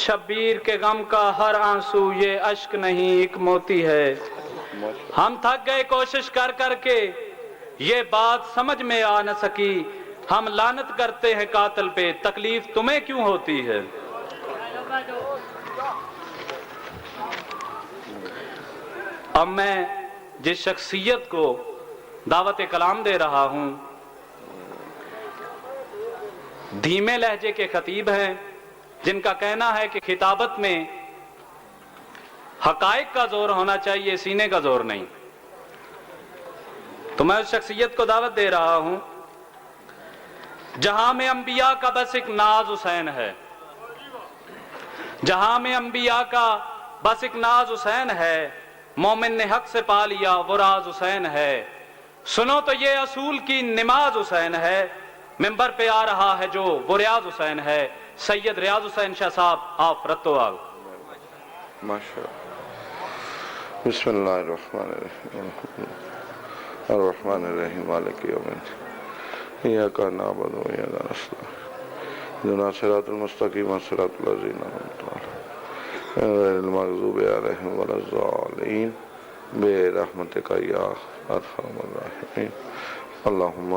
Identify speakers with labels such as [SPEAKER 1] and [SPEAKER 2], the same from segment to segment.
[SPEAKER 1] شبیر کے غم کا ہر آنسو یہ اشک نہیں ایک موتی ہے۔ ہم تھک گئے کوشش کر کر کے یہ بات سمجھ میں آ نہ سکی، ہم لعنت کرتے ہیں قاتل پہ تکلیف تمہیں کیوں ہوتی ہے۔ اب میں جس شخصیت کو دعوت کلام دے رہا ہوں، دھیمے لہجے کے خطیب ہیں جن کا کہنا ہے کہ خطابت میں حقائق کا زور ہونا چاہیے، سینے کا زور نہیں۔ تو میں اس شخصیت کو دعوت دے رہا ہوں، جہاں میں انبیاء کا بس ایک ناز حسین ہے، جہاں میں انبیاء کا بس ایک ناز حسین ہے، مومن نے حق سے پا لیا وہ راز حسین ہے۔ سنو تو یہ اصول کی نماز حسین ہے، ممبر پہ آ رہا ہے جو وہ ریاض حسین ہے۔ سید ریاض حسین شاہ صاحب، آپ رتو آگ۔
[SPEAKER 2] ماشاءاللہ۔ بسم اللہ الرحمن الرحیم الرحمن الرحیم مالک یوم الدین ایاک نعبد و ایاک نستعین اهدنا الصراط المستقیم صراط الذین انعمت علیہم غیر المغضوب علیہم ولا الضالین برحمتک یا ارحم الراحمین اللہم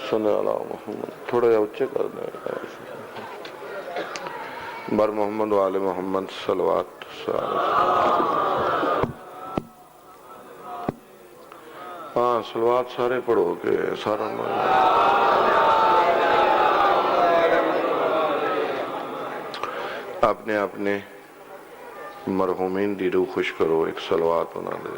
[SPEAKER 2] صلی علی محمد۔ تھوڑا جا اچھے کر دیں بر محمد و آل محمد صلوات ہاں صلوات سارے پڑھو کے سارا اپنے اپنے مرحومین دی روح خوش کرو، ایک صلوات بنا دے۔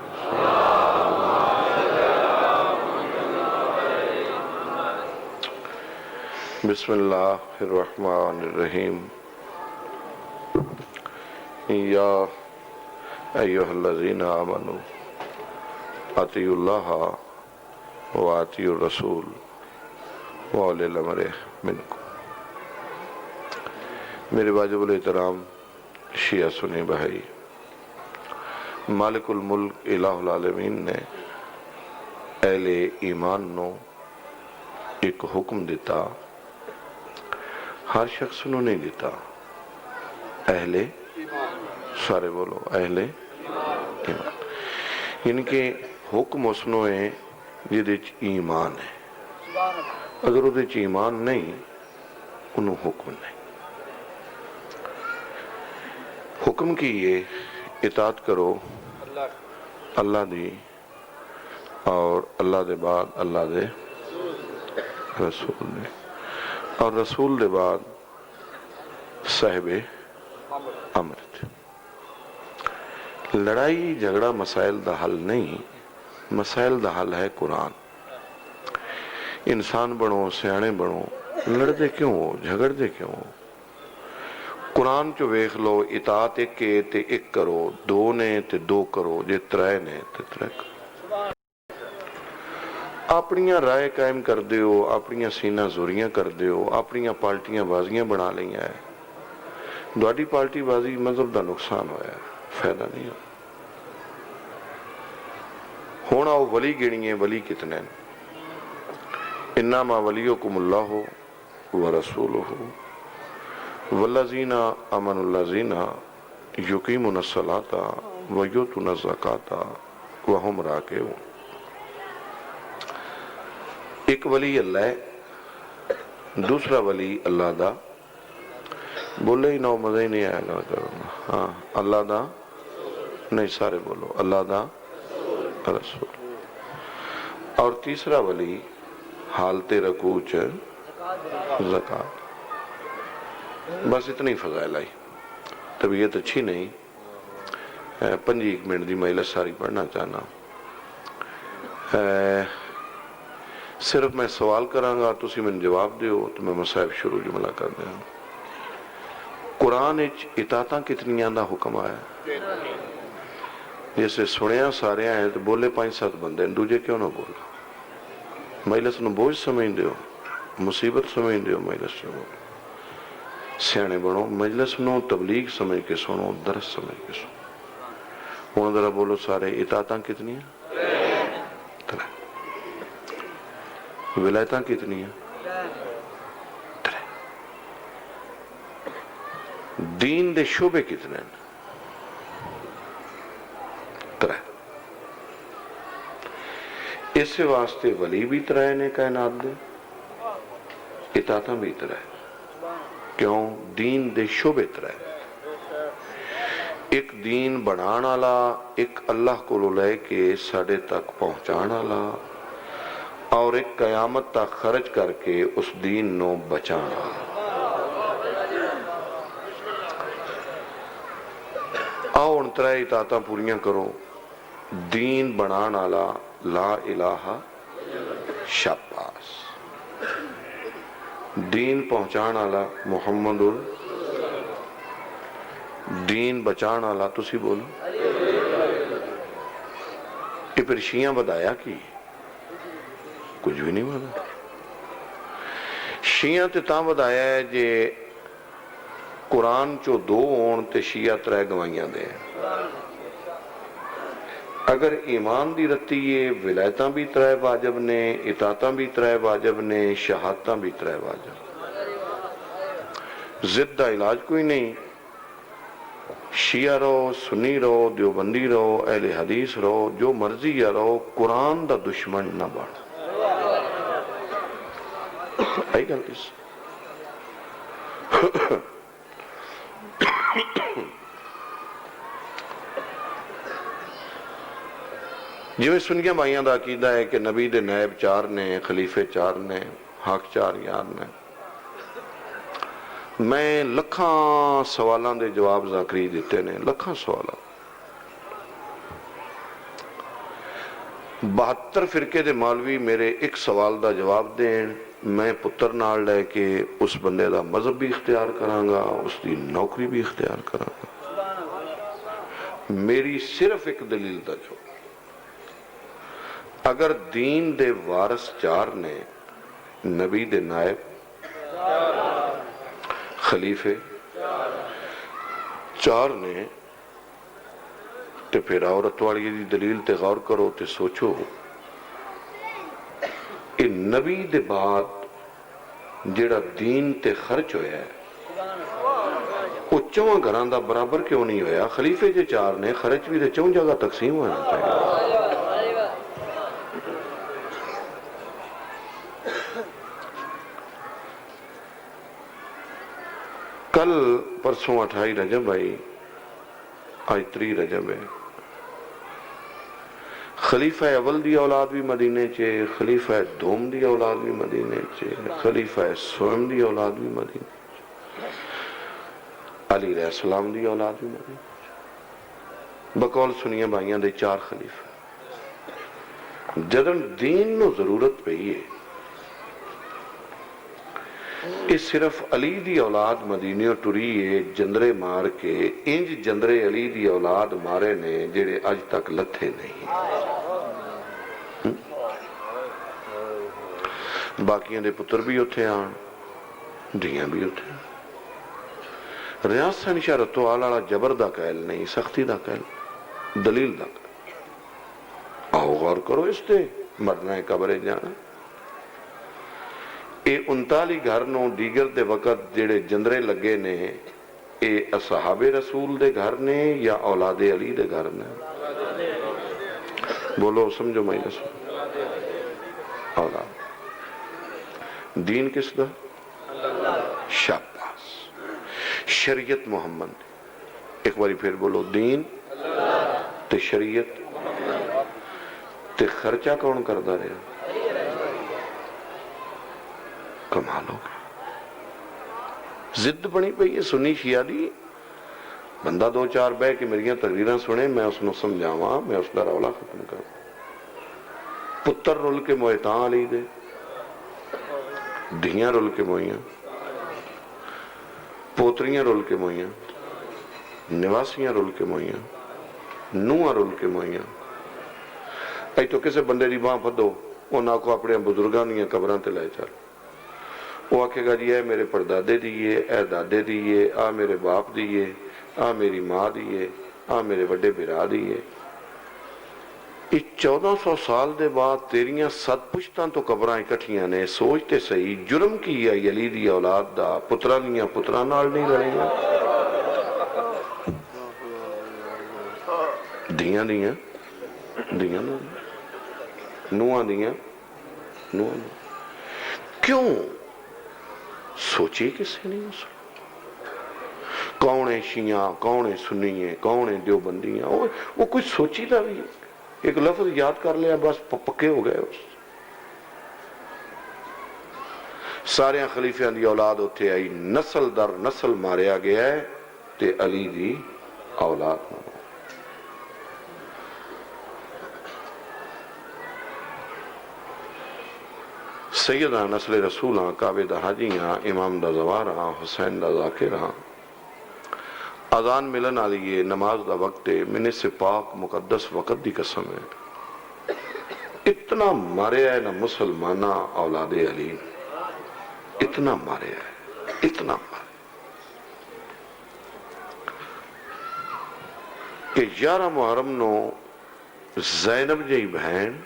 [SPEAKER 2] بسم اللہ الرحمن الرحیم یا ایہا الذین آمنوا اطیعوا اللہ و اطیعوا الرسول و اولی الامر منکم۔ میرے واجب الاحترام شیعہ سنی بھائی، مالک الملک الہ العالمین نے اہل ایمان نو ایک حکم دیتا، ہر شخص نو نہیں دیتا، اہل سارے بولو اہل ایمان، یعنی کہ حکم اسنو ہے جدے چ ایمان ہے، اگر ادھے چ ایمان نہیں انہوں حکم نہیں۔ حکم کی یہ اطاعت کرو اللہ دی اور اللہ دے بعد اللہ دے رسول دے اور رسول دے بعد صاحب امر دے۔ لڑائی جھگڑا مسائل دا حل نہیں، مسائل دا حل ہے قرآن۔ انسان بنو سیانے بنو، لڑدے کیوں ہو جھگڑدے کیوں ہو؟ قرآن چو ویخ لو، اطاعت ایک کے تے ایک کرو، دو نے تے دو کرو، جے ترائے نے تے ترائے کرو۔ اپنیاں رائے قائم کر دیو، اپنیاں سینہ زوریاں کر دیو، اپنیاں پارٹیاں بازیاں بنا لیں ہے۔ دوڑی پارٹی بازی مذہب دا نقصان ہویا ہے، فائدہ نہیں ہو۔ ہونا وہ ولی گنیے، ولی کتنے ہیں؟ انما ولیکم اللہ ورسولہ والذین آمنوا الذین یقیمون الصلاۃ ویؤتون الزکاۃ وہم راکعون۔ ایک ولی اللہ ہے، دوسرا ولی اللہ دا، بولے ہی نو مزہ ہی نہیں آیا گا کرنا، ہاں اللہ دا نہیں، سارے بولو اللہ دا رسول۔ اور تیسرا ولی حالت رکوع زکاة۔ بس اتنی فضائل آئی، طبیعت اچھی نہیں، 5 منٹ دی مجلس ساری پڑھنا چاہنا، صرف میں سوال کراں گا تسی میں جواب دیو تو میں مصائب شروع جملہ کر دیں۔ قرآن اچ اطاعتاں کتنیاں دا حکم آیا؟ جیسے سنیا سارے آئے تو بولے 5-7 بندے، دوجے کیوں نہ بولا؟ مجلس نو بوجھ سمجھ دیو، مصیبت سمجھ دیو، مجلس نو سیانے بنو، مجلس نو تبلیغ سمجھ کے سنو، درس سمجھ کے سنو۔ انہوں ذرا بولو سارے، اطاعتاں کتنی ہیں؟ 3۔ ولایتاں کتنی ہیں؟ 3۔ دین دے شعبے کتنے ہیں؟ 3۔ اس واسطے ولی بھی 3 نے کائنات دے، اطاعتاں بھی 3۔ کیوں؟ دین دے شعبے 3۔ ایک دین بنان والا، ایک اللہ کو لے کے ساڑے تک پہنچان والا، اور ایک قیامت تک خرچ کر کے اس دین نو بچان والا۔ آؤ ان 3 اطاعتاں پوریاں کرو۔ دین بنان والا لا الہ شاباش، دین پہنچان والا محمد دین بچان والا تسی بولو۔ یہ پھر شیعہ بدایا کی کچھ بھی نہیں بنا۔ شیعہ تے تاں بدایا ہے جے قرآن چو 2 ہون تے شیعہ 3 گوائیاں دے۔ اگر ایمان دی رتی ہے ولایتاں بھی 3 واجب نے، اطاعتاں بھی 3 واجب نے، شہادتاں بھی 3 واجب۔ ضد دا علاج کوئی نہیں، شیعہ رہو، سنی رہو، دیوبندی رہو، اہل حدیث رہو، جو مرضی یا رہو، قرآن دا دشمن نہ بڑھ۔ آئی گل اس جویں سنیاں بھائیاں دا عقیدہ ہے کہ نبی دے نائب 4 نے، خلیفے 4 نے، حق 4 یار نے۔ میں لکھاں سوالاں دے جواب ذاکری دیتے نے، لکھاں سوالاں۔ 72 فرقے دے مولوی میرے ایک سوال دا جواب دین، میں پتر نال لے کے اس بندے دا مذہب بھی اختیار کراں گا، اس دی نوکری بھی اختیار کراں گا۔ میری صرف ایک دلیل دا جو اگر دین دے وارث 4 نے، نبی دے نائب، خلیفے 4 نے، تے پھر عورت والی دی دلیل تے غور کرو تے سوچو کہ نبی دے بعد جیڑا دین تے خرچ ہویا ہے وہ 4 گھراں دا برابر کیوں نہیں ہویا؟ خلیفے جے 4 نے، خرچ بھی تے 4 جگہ تقسیم ہونا چاہیے۔ کل پرسوں 28 رجب آئی، آج 3 رجب ہے۔ خلیفہ اول دی اولاد بھی مدینے چے، خلیفہ دوم دی اولاد بھی مدینے چے، خلیفہ سوم دی اولاد بھی مدینے چے، علی علیہ السلام دی اولاد بھی مدینے چے۔ بقول سنیے بھائیاں دے 4 خلیفہ۔ جدن دین نو ضرورت پئی ہے، اس صرف علی دی اولاد مدینیوں ٹری ہے جندرے مار کے، انج جندرے علی دی اولاد مارے نے جڑے اج تک لتھے نہیں۔ باقیاں دے پتر بھی اتھے آن، دھیاں بھی اتھے آن۔ ریاست نشارتو آلہ جبر دا قائل نہیں، سختی دا قائل، دلیل دا قائل۔ آؤ غور کرو اس تے، مرنا ہے قبرے جانا۔ اے 39 گھر نو دیگر دے وقت جڑے جندرے لگے نے، اے اصحاب رسول دے گھر نے یا اولاد علی دے گھر نے؟ بولو سمجھو میں سمجھو۔ اولاد دین کس دا؟ شاباش، شریعت محمد۔ ایک باری پھر بولو، دین تے شریعت تے خرچہ کون کردہ رہا؟ کمال ہو گیا۔ ضد بنی پئی ہے سنی شیعہ دی، بندہ 2-4 بہ کے میریاں تقریراں سنے، میں اس نو سمجھاواں، میں اس دا رولا ختم کروں۔ پتر رول کے موئتاں علی دے، دھیاں رول کے موئیاں، پوتریاں رول کے موئیاں، نواسیاں رول کے موئیاں، نوہاں رول کے موئیاں۔ اے تو کسے بندے دی باں پھدو، وہ نہ کو اپنے بزرگاں دیاں قبراں تے لے چل، وہ آکھے گا جی اے میرے پردادے دیئے، اے دادے دیئے، آ میرے باپ دیئے، آ میری ماں دیئے، آ میرے بڑے برا دیئے۔ اس 1400 سال دے بعد تیریاں 7 پشتاں تو قبراں اکٹھیاں نے، سوچتے صحیح جرم کی ہے علی دی اولاد دا، پتران دیاں پتران نال نہیں رہے گا۔ دھیاں دیاں نوہاں دیاں کیوں سوچی کسی نے اس کون ہے شیعہ کون ہے سنی ہے کون ہے دیوبندی ہیں وہ کچھ سوچی تھا بھی ایک لفظ یاد کر لیا بس پکے ہو گئے اس سارے خلیفیاں دی اولاد ہوتے آئی نسل در نسل ماریا گیا ہے تے علی دی اولاد سیدہ نسل رسول کعبے دا حاجی امام دا زوارا حسین دا ذاکر اذان ملن آلیے نماز دا وقت ہے منہ سے پاک مقدس وقت دی قسم ہے اتنا ماریا ہے نا مسلمانہ اولاد علی اتنا ماریا ہے اتنا ماریا کہ 11 محرم نو زینب جی بہن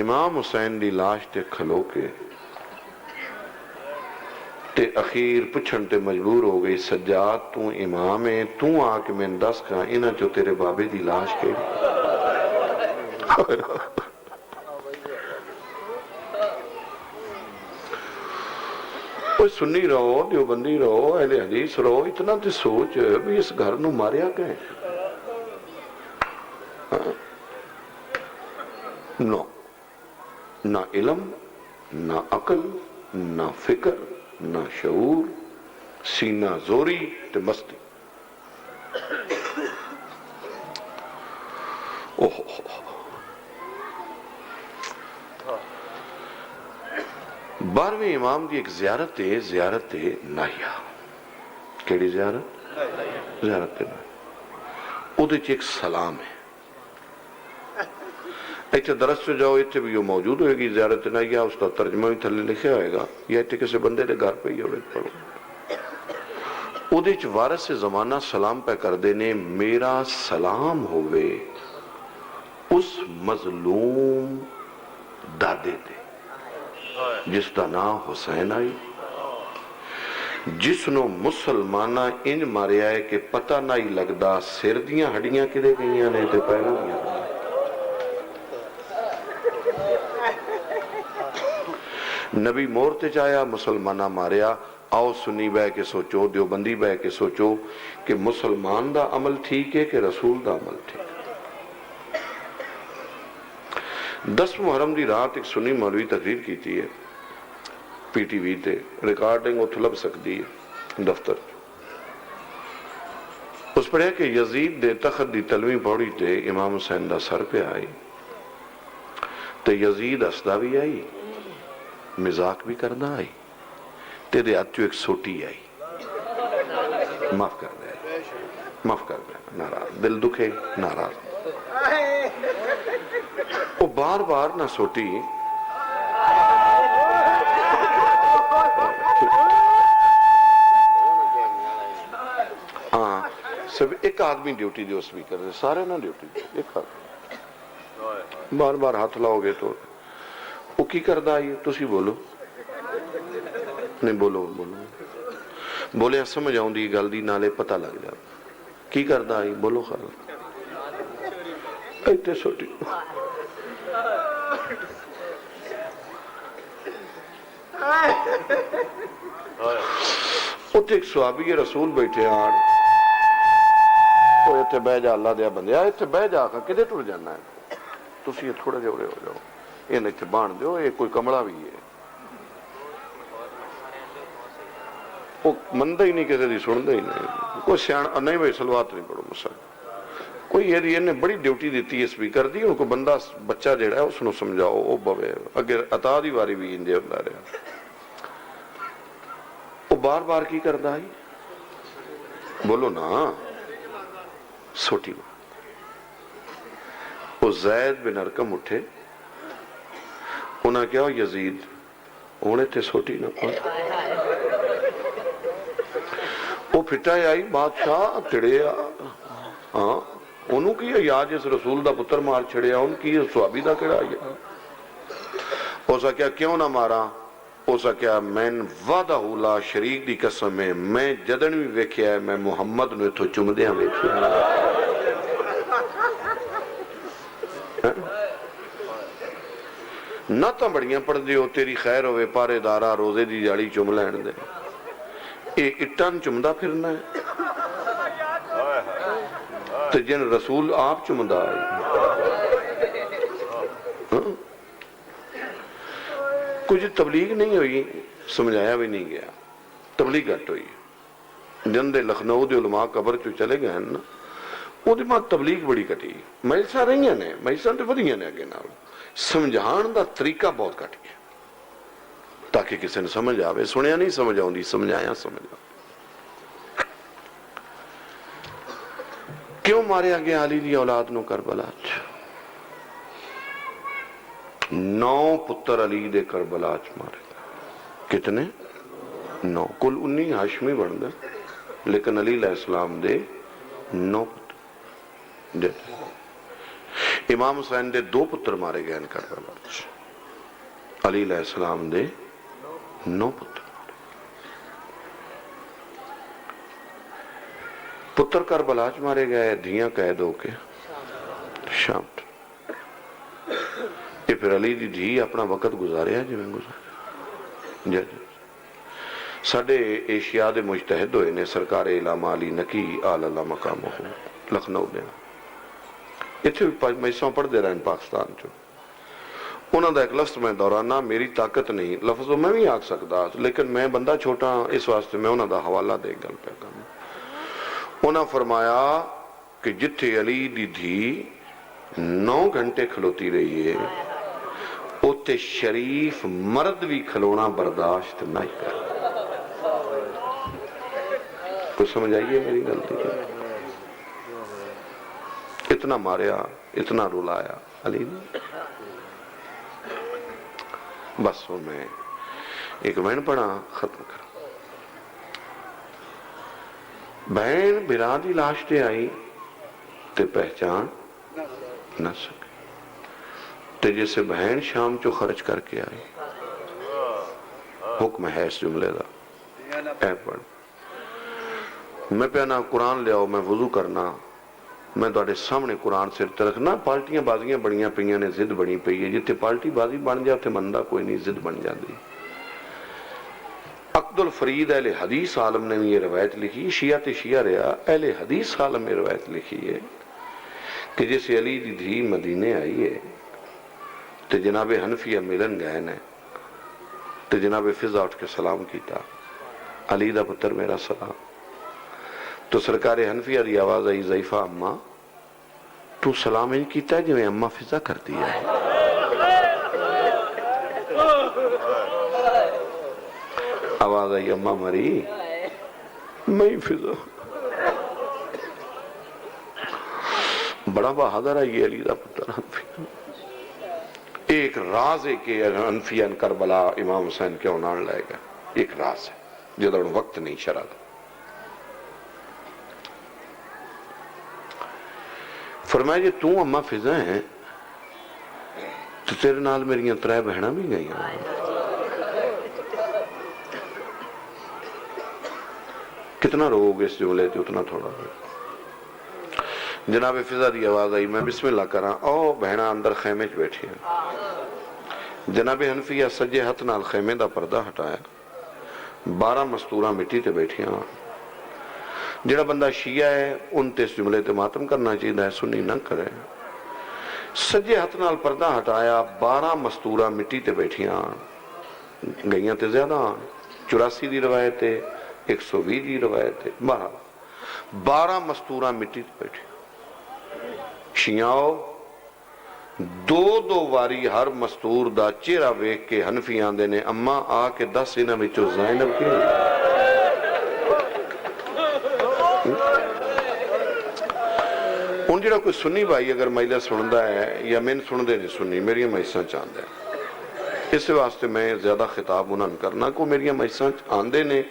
[SPEAKER 2] امام حسین دی لاش تے کھلو کے تے اخیر پچھن تے مجبور ہو گئی سجاد تو امام ہے تو آ کے میں دس کہا انہاں جو تیرے بابے دی لاش کے سنی رہو دیوبندی رہو اہل حدیث رہو اتنا تے سوچ بھی اس گھر نو ماریا کہیں نو نہ علم نہ عقل نہ فکر نہ شعور سینہ زوری تے مستی بارہویں امام دی ایک زیارت ناہیہ کیڑی زیارت ناہیہ او دے ایک سلام ہے ایتھے درس سے جاؤ ایتھے بھی وہ موجود ہوئے گی زیارت ناہیہ اس کا ترجمہ بھی تھلے لکھے ہوئے گا یا ایتھے کسی بندے دے گھر پہ ہی ہوئے پڑھو او دے وارث سے زمانہ سلام پہ کر دینے میرا سلام ہوئے اس مظلوم دادے دے جس دا نام حسین آئی جس نو مسلمانہ ان ماریا ہے کہ پتہ نہ ہی لگدا سر دیاں ہڈیاں کدے گئیاں نے تے پیروں دیاں نبی مور تے جایا مسلمانہ ماریا آؤ سنی بہ کے سوچو دیوبندی بہ کے سوچو کہ مسلمان دا عمل ٹھیک ہے کہ رسول دا عمل ٹھیک ہے 10 محرم دی رات ایک سنی مولوی تقریر کیتی ہے پی ٹی وی تے ریکارڈنگ اتھ لب سکتی ہے دفتر اس پڑھے کہ یزید دے تخت دی تلویں پوڑی تے امام حسین دا سر پہ آئی تے یزید اسدا بھی آئی مزاق بھی کرنا آئی تیرے ہاتھ ایک سوٹی آئی معاف کر دے ناراض دل دکھے ناراض وہ بار بار نہ سوٹی ہاں سب ایک آدمی ڈیوٹی دے اس بھی کر دے سارے نہ ڈیوٹی دے ایک آدمی بار بار ہاتھ لاؤ گے تو وہ کی کردہ آئی تسی بولو نہیں بولے سمجھ آؤں دی گل دی نالے پتہ لگ جا کی کردہ آئی بولو خیال ایتے سوٹی اتھے ایک صحابی رسول بیٹھے آن وہ اتھے بہ جا اللہ دیا بندیا اتھے بہ جا کدے ٹر جانا ہے تسی یہ تھوڑے جوڑے ہو جاؤ یہ نہیں اتھے بان دیو یہ کوئی کمڑا بھی ہے وہ مندہ ہی نہیں کسی دی سندہ ہی نہیں کوئی سیان نہیں بھائی سلوات نہیں پڑھو مسا کوئی یہ نے بڑی ڈیوٹی دیتی ہے سپیکر دی ان کو بندہ بچہ جڑا ہے اس نے سمجھاؤ او بوے اگر عطا دی واری بھی انجے ہوتا رہا وہ بار بار کی کردہ آئی بولو نا سوٹی وہ زید بن ارکم اٹھے انہاں کیا یزید انہیں تھے سوٹی نہ پڑھ وہ پھٹا آئی بادشاہ تڑیا ہاں انہوں کی یا جس رسول دا پتر مار چھڑیا ان کی صحابی دا کڑا آئی ہو سکیا کیوں نہ مارا ہو سکیا میں وعدہ لا شریک دی قسم ہے میں جدن بھی ویکھیا ہے میں محمد نو اتھو چمدیاں ویکھیا نہ تو بڑیاں پڑھ دیو تیری خیر ہوئے پارے دارا روزے دی جاڑی چم لین دے اے اٹان چمدہ پھرنا ہے تو جن رسول آپ چمدہ آئی کچھ تبلیغ نہیں ہوئی سمجھایا بھی نہیں گیا تبلیغ گھٹ ہوئی جن دے لکھنؤ دے علماء قبر چو چلے گئے نا وہ دے بعد تبلیغ بڑی کٹی مجلساں رہیاں نے مجلساں تے ودیاں نے اگے نال سمجھان دا طریقہ بہت کٹ گیا تاکہ کسی نے سمجھ آوے سنیا نہیں سمجھ آؤں دی سمجھایا سمجھ آؤں کیوں مارے آگے علی دی اولاد نو کربلا 9 پتر علی دے کربلا مارے کتنے 9 کل 19 ہاشمی بن دے لیکن علی علیہ السلام دے 9 پتر دے امام حسین دے 2 پتر مارے گئے ان کربلا علی علیہ السلام دے 9 پتر پتر کربلا مارے گئے دھیاں قید ہو کے شام یہ پھر علی دی دھی اپنا وقت گزاریا جی میں گزاریا جی ساڑھے ایشیا دے مجتہد ہوئے نے سرکار علامہ علی نکی آل اللہ مقام ہو لکھنؤ دے اتھے مجلسوں پڑھ دے رہا ہیں پاکستان جو انہوں دا ایک لفظ میں دورانہ میری طاقت نہیں لفظوں میں بھی آگ سکتا لیکن میں بندہ چھوٹا اس واسطے میں انہوں دا حوالہ دے گل پہ کرنا انہوں فرمایا کہ جتھے علی دی دھی 9 گھنٹے کھلوتی رہی ہے اتے شریف مرد بھی کھلونا برداشت نہیں کر کچھ سمجھ آئیے میری غلطی اتنا ماریا اتنا رلایا علی نے بس وہ میں ایک بہن پڑھا ختم کر بہن برا دی لاش تے آئی تے پہچان نہ سکے تے جیسے بہن شام چو خرچ کر کے آئی حکم ہے اس جملے دا اے پڑھ میں پیانا قرآن لے آؤ میں وضو کرنا میں توڑے سامنے قرآن سر تے رکھنا پالٹیاں بازیاں بڑیاں پئیاں نے زد بڑی پئی ہے جتے پالٹی بازی بن جائے تے مندہ کوئی نہیں زد بن جاندی عقد الفرید اہل حدیث عالم نے یہ روایت لکھی شیعہ تے شیعہ رہا اہل حدیث عالم میں روایت لکھی ہے کہ جیسے علی دی دھی مدینے آئی ہے تے جناب حنفیہ ملن گئے نے تے جناب فضا اٹھ کے سلام کیتا علی دا پتر میرا سلام تو سرکار حنفیہ دی آواز آئی ضعیفہ اماں تو سلام ہی کیتا ہے جو میں اماں فضا کر دیا ہے آواز آئی اماں مری میں فضا بڑا بہادر آئی علی دا پتر حنفیہ ایک راز ہے کہ حنفیہ کربلا امام حسین کیوں نہ لائے گا ایک راز ہے جدہ وقت نہیں شرع دا فرمایا جی تو اماں فضا ہیں تو تیرے نال میریاں 3 بہناں بھی گئی ہیں کتنا رو گے اس جملے تھے اتنا تھوڑا جناب فضا دی آواز آئی میں بسم اللہ کراں او بہناں اندر خیمے چ بیٹھی ہیں جناب حنفیہ سجے ہتھ نال خیمے دا پردہ ہٹایا 12 مستوراں مٹی تے بیٹھیاں جڑا بندہ شیعہ ہے ان تے اس جملے تے ماتم کرنا چاہیے ہے سنی نہ کرے سجے ہتھ نال پردہ ہٹایا 12 مستوراں مٹی تے بیٹھیاں گئیاں تے زیادہ 84 دی روایت ہے 120 دی روایت ہے 12 مستوراں مٹی تے بیٹھیاں شیعاؤ 2 واری ہر مستور دا چہرہ ویک کے حنفیاں دے نے اماں آ کے 10 انہاں وچوں زینب کے ان جڑا کوئی سنی بھائی اگر مجلس سندا ہے یا میں سن دے نہیں سنی میری مجلساں چاہندا ہے اس واسطے میں زیادہ خطاب انہاں کرنا کو میری مجلساں آندے نے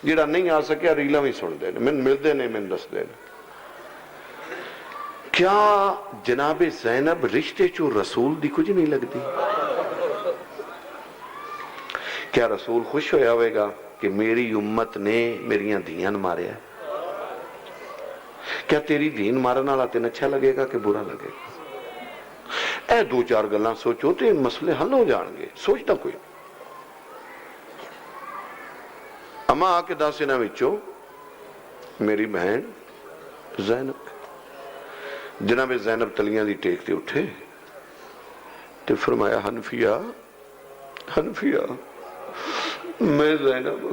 [SPEAKER 2] جڑا نہیں آ سکیا ریلاں بھی سن دے میں ملدے نے میں دس دے کیا جناب زینب رشتے چو رسول دی کچھ نہیں لگتی کیا رسول خوش ہویا ہوئے گا کہ میری امت نے میریاں دھیاں ماریا ہے؟ کیا تیری دین مارن والا تین اچھا لگے گا کہ برا لگے گا؟ اے دو چار گلاں سوچو تے مسئلے حل ہو جان گے. سوچنا کوئی اما آ کے دس انہاں وچوں میری بہن زینب, جناب زینب تلیاں دی ٹیک تے اٹھے تے فرمایا حنفیہ حنفیہ میں زینب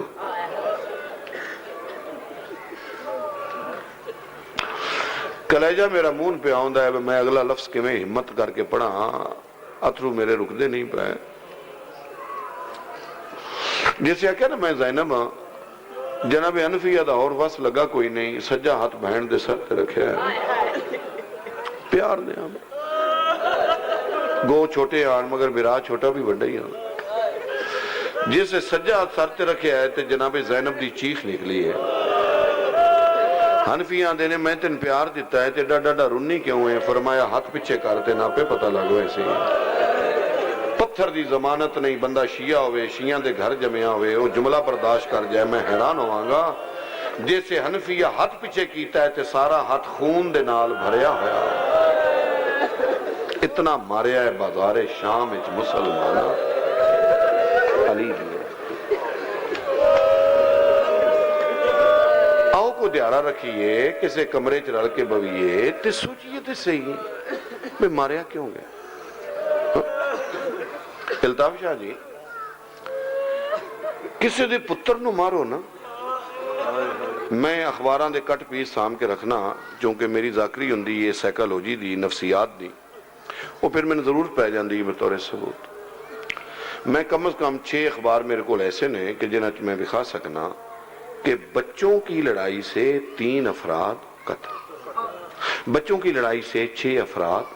[SPEAKER 2] کلیجہ میرا مون پہ آؤندا ہے میں اگلا لفظ کے میں ہمت کر کے پڑھا اترو میرے رک دے نہیں پائے. جیسے آکھیا نا میں زینب ہاں, جناب حنفیہ دا اور وس لگا کوئی نہیں, سجا ہاتھ بہن دے سر تے رکھیا ہے پیار دے ہم گو چھوٹے آن مگر برا چھوٹا بھی بڑا ہی آن. جسے سجا ہاتھ سر تے رکھیا ہے تے جناب زینب دی چیخ نکلی ہے. حنفیاں دے نے میں تین پیار دیتا ہے تے ڈاڈا رنی کیوں ہے؟ فرمایا ہاتھ پچھے کرتے نا پہ پتہ لگو ایسے ہی. پتھر دی ضمانت نہیں, بندہ شیعہ ہوئے شیعہ دے گھر جمعہ ہوئے وہ جملہ برداشت کر جائے. میں حیران ہوں گا جیسے حنفیہ ہاتھ پچھے کیتا ہے تے سارا ہاتھ خون دے نال بھریا ہویا. اتنا ماریا ہے بازار شام اچ مسلمانہ علی دیئے. آؤ کو دیارہ رکھیے کسے کمرے چ رل کے بویے تے سوچئے تے صحیح میں ماریا کیوں گئے؟ الطاف شاہ جی کسے دے پتر نو مارو نا, میں اخباران دے کٹ پیس سام کے رکھنا چونکہ میری ذاکری ہوندی یہ سائیکالوجی دی نفسیات دی وہ پھر میں نے ضرور پہ جاندی بطور ثبوت. میں کم از کم 6 اخبار میرے کو ایسے نے کہ جنہاں میں دکھا سکنا کہ بچوں کی لڑائی سے 3 افراد قتل, بچوں کی لڑائی سے 6 افراد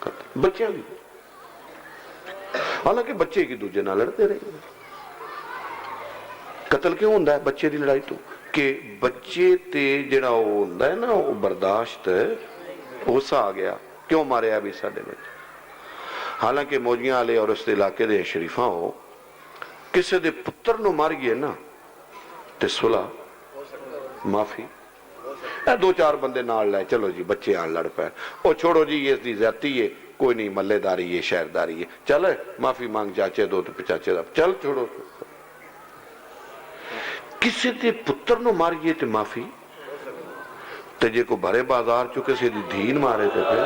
[SPEAKER 2] قتل, بچیاں بھی حالانکہ بچے کی دوجہ نہ لڑتے رہے. قتل کیوں ہوندہ ہے بچے دی لڑائی تو کہ بچے تے جڑا ہوندہ ہے نا وہ برداشت غصہ آ گیا کیوں مارے ابھی ساڑھے بچے. حالانکہ موجیاں آلے اور اس علاقے دے شریفاں ہو کسے دے پتر نو مار گئے نا تے صلح معافی اے 2-4 بندے نال لائے چلو جی بچے آن لڑ پائے او چھوڑو جی یہ دی زیادتی ہے کوئی نہیں ملے داری ہے شہرداری ہے چل معافی مانگ چاچے دو تو پچاچے دا چل چھوڑو. کسی دے پتر نو مار گئے تے معافی تے جے کو بھرے بازار چکے سے دی دھین مارے تے پھر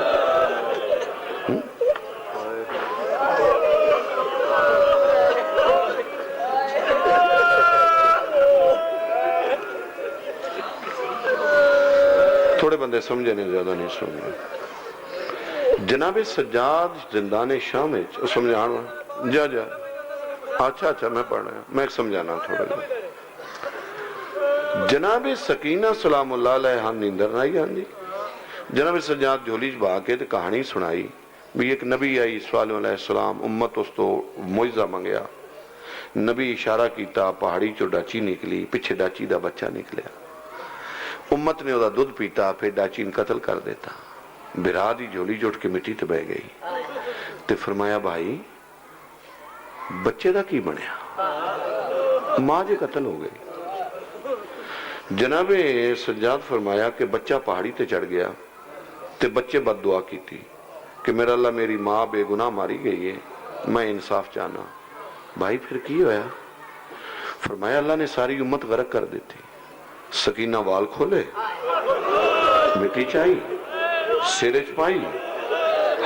[SPEAKER 2] تھوڑے بندے سمجھے نہیں زیادہ نہیں سمجھے. جناب سجاد زندان شام سمجھانا جا جا اچھا میں پڑھ رہا ہوں میں سمجھانا تھوڑا جا. جناب سکینہ سلام اللہ علیہ ہم نیندر نہ ہی آن دی. جناب سجاد جھولیج با کے تے کہانی سنائی بھی ایک نبی آئی صلی علیہ السلام امت اس تو معجزہ منگیا. نبی اشارہ کیتا پہاڑی چو ڈاچی نکلی پیچھے ڈاچی دا بچہ نکلیا. امت نے دا دودھ پیتا پھر ڈاچین قتل کر دیتا. برا دی جھولی جوٹ کے مٹی تے بہ گئی تے فرمایا بھائی بچے دا کی بنیا؟ ماں جے قتل ہو گئی. جناب سجاد فرمایا کہ بچہ پہاڑی تے چڑھ گیا تے بچے بد دعا کی تھی کہ میرا اللہ میری ماں بے گناہ ماری گئی ہے میں انصاف چاہنا. بھائی پھر کی ہویا؟ فرمایا اللہ نے ساری امت غرق کر دیتی. سکینہ وال کھولے مٹی چاہی سیرے چپائی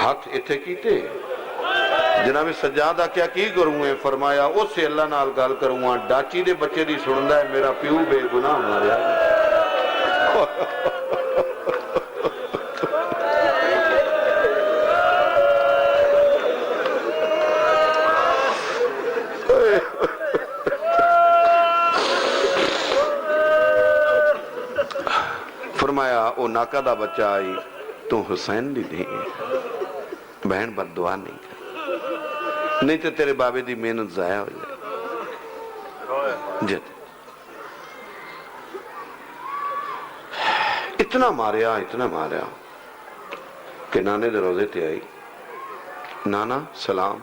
[SPEAKER 2] ہاتھ اتھے کیتے. جناب سجادہ کیا کی کروں ہے؟ فرمایا اس سے اللہ نال گال کروں ہاں ڈاچی دے بچے دی سنندہ ہے میرا پیو بے گناہ ماریا. فرمایا او ناکہ دا بچہ آئی تو حسین دی نہیں بہن بد دعا نہیں کر نہیں تو تیرے بابے دی محنت ضائع ہو جائے. جد اتنا ماریا کہ نانے دے روزے تے آئی. نانا سلام,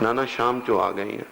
[SPEAKER 2] نانا شام چو آ گئی ہیں.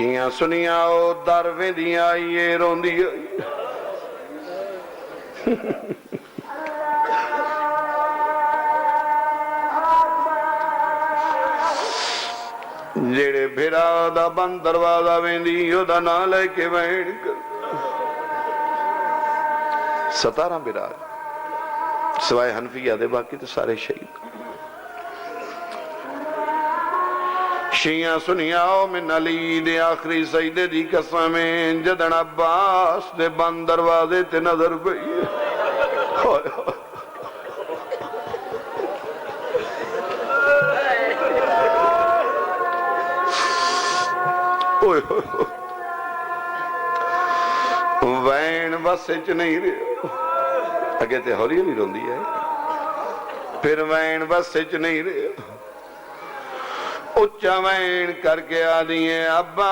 [SPEAKER 2] شیاں سنیاں او در ویندیاں آئیے روندی آئی جڑے بھیرا دا بند دروازہ ویندی او دا نہ لے کے وین کر 17 بھیرا سوائے حنفیہ دے باقی تو سارے شہید شیعہ سنیاؤ من علی دے آخری سجدے دی قسمیں جدن عباس دے بند دروازے تے نظر پئی وین بسے چ نہیں رہے اگے تے ہولی ہولی روندی ہے پھر وین بسے چ نہیں رہے اچھا وین کر کے آدھی ہیں عباس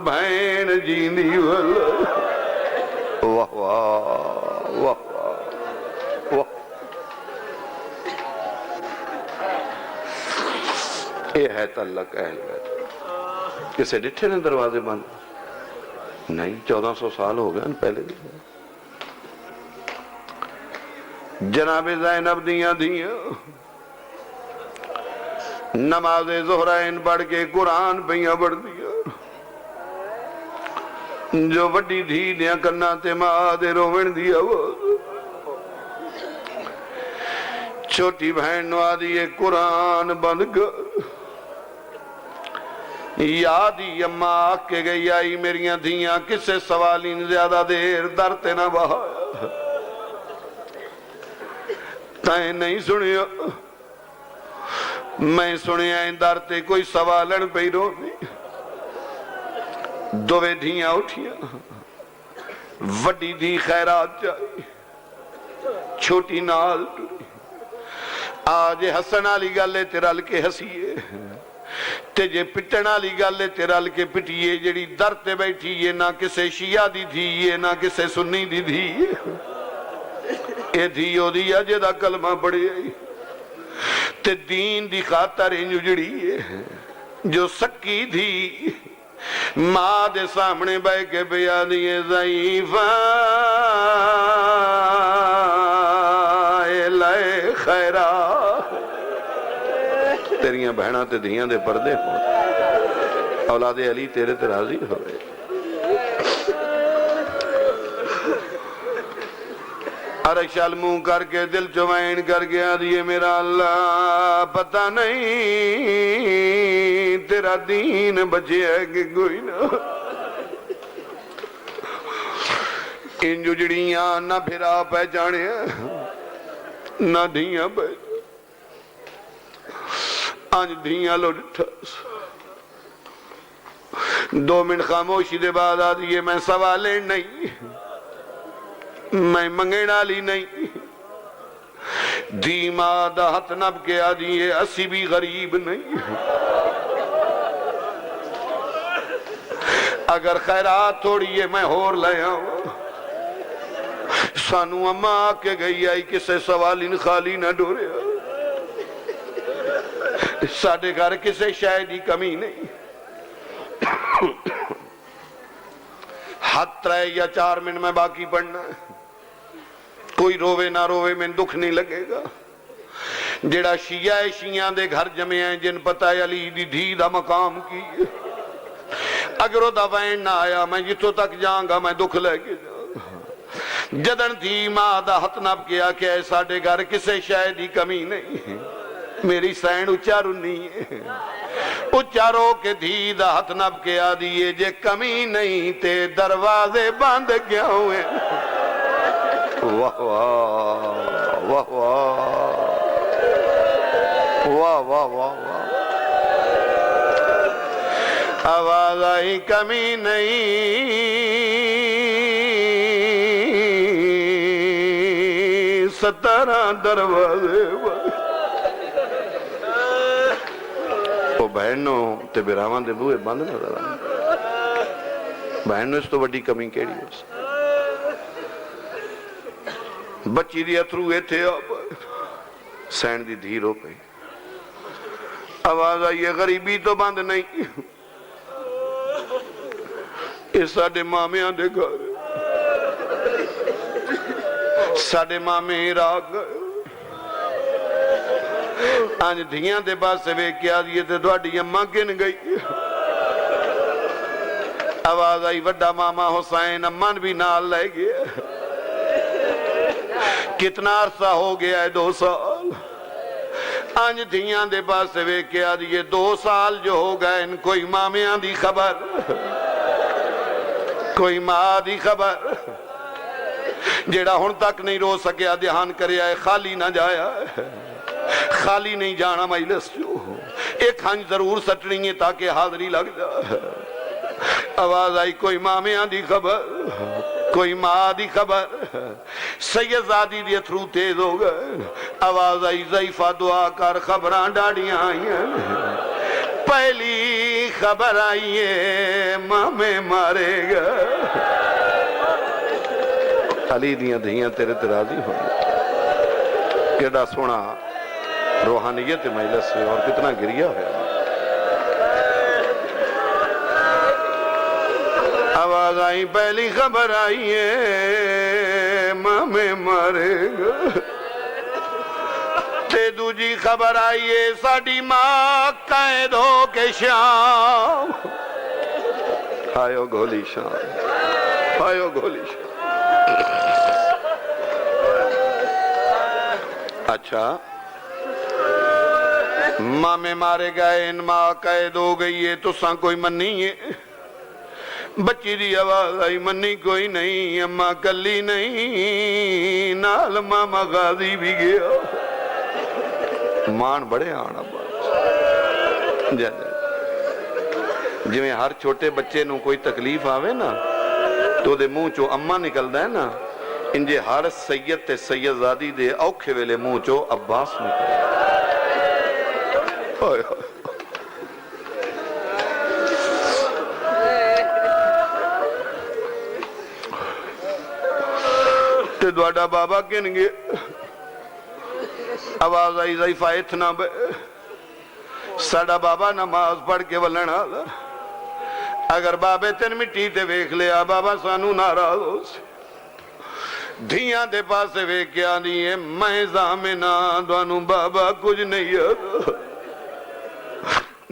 [SPEAKER 2] بھین جیندی والا واہ واہ واہ واہ یہ ہے تعلق اہل بیت کسے ڈٹھے نے دروازے بند نہیں 1400 سال ہو گئے پہلے بھی جناب زینب دیاں نماز زہرین پڑھ کے قرآن پیاں پڑھ دیا جو وڈی دھی دیاں کرنا تے ماں دے روون دی آواز چھوٹی بہن نو آدھی قرآن بند کر یادی اماں آکھ کے گئی آئی میریاں دھیاں کسے سوالین زیادہ دیر درتے نہ بہایا تائیں نہیں سنیا میں سنیا درتے کوئی سوالن پہ رونی دوے دھیاں اٹھیاں وڈی دھی خیرات جائی چھوٹی نال ٹوئی آج حسن آلی گالے تیرال کے حسیے تے جے پٹنا لی گالے تیرال کے پٹیے جڑی درتے بیٹھیے نہ کسے شیعہ دی دھیے نہ کسے سنی دی دھیے اے دھیو دیا جدہ کلمہ پڑی آئی تے دین دی خاطر انجو جڑی ہے جو سکی دھی ماں دے سامنے بے کے بیانیے ضعیفہ اے لائے خیرہ تیریاں بہنہ تے دھیاں دے پردے ہوں اولاد علی تیرے تے راضی ہوئے عرشال منہ کر کے دل چوائن کر کے آدھیے میرا اللہ پتہ نہیں تیرا دین بچے ہے کہ کوئی نہ ان جو جڑیاں نہ پھرا پہچانے نہ دھیاں پہچانے آج دھیاں لو ڈٹھاس 2 منٹ خاموشی دے بعد آدھیے میں سوالے نہیں میں منگینا لی نہیں دھیما دا ہتھ نب کے آدھیے اسی بھی غریب نہیں اگر خیرات تھوڑی ہے میں ہور لے آؤں سانو اماں آکے گئی آئی کسے سوالین خالی نہ ڈورے ساڑھے گھر کسے شاید ہی کمی نہیں ہاتھ 3 یا 4 منٹ میں باقی پڑھنا ہے کوئی روے نہ روے میں دکھ نہیں لگے گا جڑا شیعہ شیعہ دے گھر جمع ہیں جن پتہ علی دی دھی دا مقام کی اگر وہ دا وین نہ آیا میں جتوں تک جاؤں گا میں دکھ لے کے جاؤں جدن تھی ماں دا ہتھ نب کیا کہ ایسا دے گھر کسے شاید ہی کمی نہیں میری سین اچارو نہیں ہے اچارو کے دھی دا ہتھ نب کے آدھیے جے کمی نہیں تے دروازے باندھ گیا ہوئے واہ واہ واہ واہ واہ واہ آواز آئی کمی نہیں 17 دروازے وہ بہنوں تے برامان دے بوئے بند نہ رہا بہنوں اس تو بڑی کمی کیڑی ہے بچی دی اتروے تھے آپ سین دی دھی رو پئی، آواز آئی ہے غریبی تو بند نہیں، یہ ساڈے مامیاں دے گھر، ساڈے مامے عراق گئے، آج دھیاں دے پاسے ویکھ کے آدھی تے تہاڈی اماں کن گئی؟ آواز آئی وڈا ماما حسین اماں بھی نال لے گیا، کتنا عرصہ ہو گیا ہے 2 سال، آج دھیاں دے پاسے ویکھ کے آدھی 2 سال جو ہو گئے ان کوئی مامیاں دی خبر، کوئی ماں دی خبر، جیڑا ہن تک نہیں رو سکیا دھیان کریا ہے خالی نہ جایا ہے، خالی نہیں جانا مجلس جو ایک ہنج ضرور سٹنی ہے تاکہ حاضری لگ جائے۔ آواز آئی کوئی مامیاں دی خبر، کوئی ماں دی خبر، سید زادی دی اتھرو تیز ہو گئے، آواز آئی ضعیفہ دعا کر خبران ڈاڑیاں آئیں، پہلی خبر آئی ہے مامے مارے گا، علی دیاں دھیاں تیرے تراضی ہوں، کیڑا سونا روحانیت مجلس سے اور کتنا گریا ہے۔ آواز آئی پہلی خبر آئی ہے مامے مارے گا، تے دوجی خبر آئی ہے ساڑی ماں قید ہو کے شام، آئیو گولی شام، آئیو گولی شام۔ اچھا مامے مارے گئے ان ماں قید ہو گئی ہے تو ساں کوئی منی ہے، بچی دی آواز آئی منی کوئی نہیں، اماں کلی نہیں نال ماما غازی بھی گیا، مان بڑے آنا بات جا جا جو میں ہر چھوٹے بچے نو کوئی تکلیف آوے نا تو دے منہ چو اماں نکل دا ہے نا، انجے ہر سید تے سید زادی دے اوکھے ویلے منہ چو عباس نکل دا تے دوڑا بابا کن گے، آواز آئی ضعیفہ اتنا بے ساڑا بابا نماز پڑھ کے ولنا دا، اگر بابے تین مٹی تے ویکھ لیا بابا سانو ناراض ہو سے، دھیاں دے پاسے ویکھ کے آنی ہے میں زامنہ دوانو بابا کچھ نہیں ہے،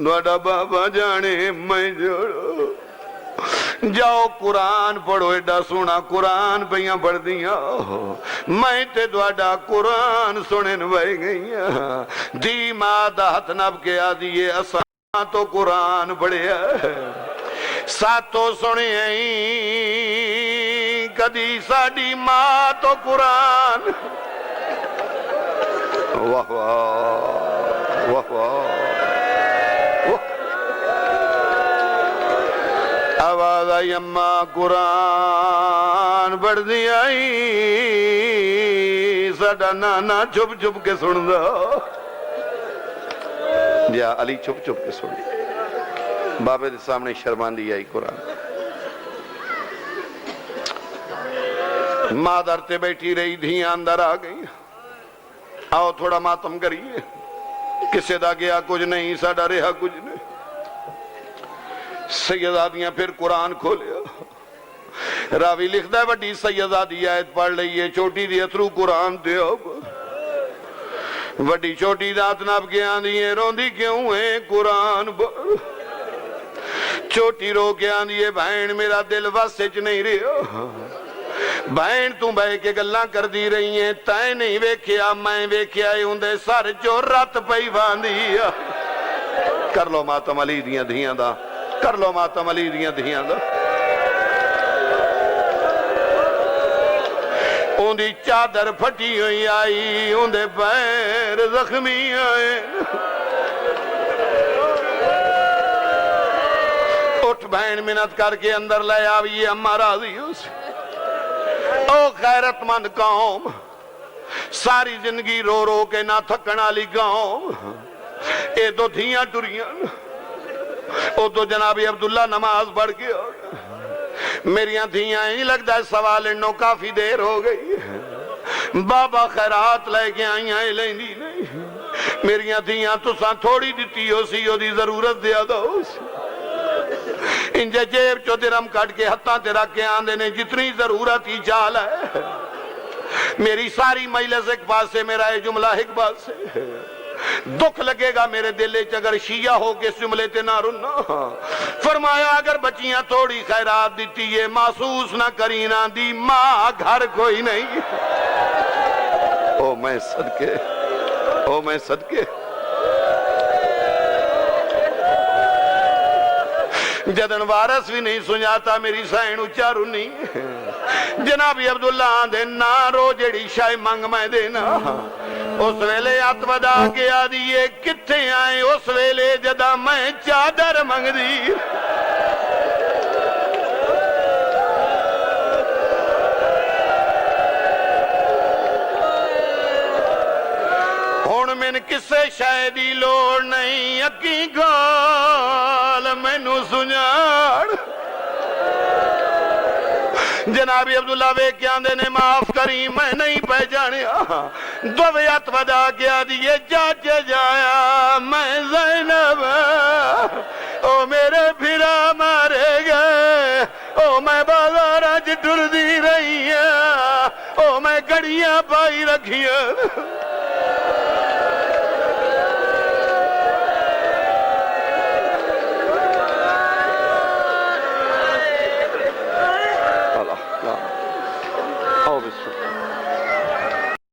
[SPEAKER 2] دوڑا بابا جانے میں جوڑو، جاؤ قرآن پڑھو، ایڈا سونا قرآن پہیاں پڑھ دیاں، میں تے دوڑا قرآن سنن بھائی گئیاں، دی ماں دا ہتھ نب کے آدھیے اساں تو قرآن پڑھیا ہے، ساتوں سنے ہیں کدی ساڑی ماں تو قرآن، واہ واہ واہ واہ، آواز آئی اماں قرآن پڑھ دی آئی، ساڑا نانا چھپ چھپ کے سن دا، جا علی چھپ چھپ کے سن دی، بابے دے سامنے شرمان دی آئی قرآن، ماں درتے بیٹھی رہی دھیاں اندر آ گئی، آؤ تھوڑا ماتم کریے، کسے دا گیا کچھ نہیں ساڑا رہا کچھ نہیں، سیدادیاں پھر قرآن کھولیا، راوی لکھتا ہے وڈی سیدادی آیت پڑھ لئیے، چھوٹی دی اتھرو قرآن دے اب، وڈی چھوٹی دات ناب کے آن دیئے رون دی کیوں ہے قرآن پڑھ، چھوٹی رو کے آن دیئے بہن میرا دل واسچ نہیں رہا، بہن تم بہ کے گلاں کر دی رہی ہیں، تائیں نہیں ویکھیا میں ویکھیا ہی ہوں دے سر جو رات پئی باندیا، کر لو ماتم علی دیاں دھیاں دا، کر لو ماتم علی دیاں دھیاں دا، ان دی چادر پھٹی ہوئی آئی، ان دے پیر زخمی آئے، اٹھ بہن منت کر کے اندر لے آویے اماں راضی ہو سے، او غیرت مند قوم، ساری زندگی رو رو کے نہ تھکن والی قوم، اے دو دھیاں ٹریاں، او تو جناب عبداللہ نماز پڑھ کے میریاں دھیاں ہی لگتا ہے سوال انہوں کافی دیر ہو گئی، بابا خیرات لے کے آئیاں لیں دی نہیں، میریاں دھیاں تساں تھوڑی دتی ہو سی دی ضرورت زیادہ ہو سی انجے جیب چو درم کٹ کے ہتھاں تے رکھ کے آندے نے جتنی ضرورت ہی جال ہے میری ساری مجلس ایک پاس سے میرا یہ جملہ ایک پاس سے دکھ لگے گا میرے دلے اگر شیعہ ہو کے اس جملے تے نہ رنا فرمایا اگر بچیاں تھوڑی خیرات دیتی ہے محسوس نہ کرینا دی ماں گھر کوئی نہیں او میں صدقے جدن وارس بھی نہیں سنجاتا میری سائن اچھا رونی جنابی عبداللہ آندے نا رو جڑی شاہ منگ میں دینا اس ویلے اتودا گیا دیئے کتھے آئیں اس ویلے جدا میں چادر منگ دی ہون میں کسے شاہدی لوڑ نہیں اکی گال میں نو سنجاڑ جنابی عبداللہ بے کیاں دینے معاف کری میں نہیں پہچانیا دویت ودا کیا دیئے جاج جایا میں زینب او میرے پھرا مارے گئے او میں بازار آج ڈر دی رہی ہے او میں گڑیاں پائی رکھیاں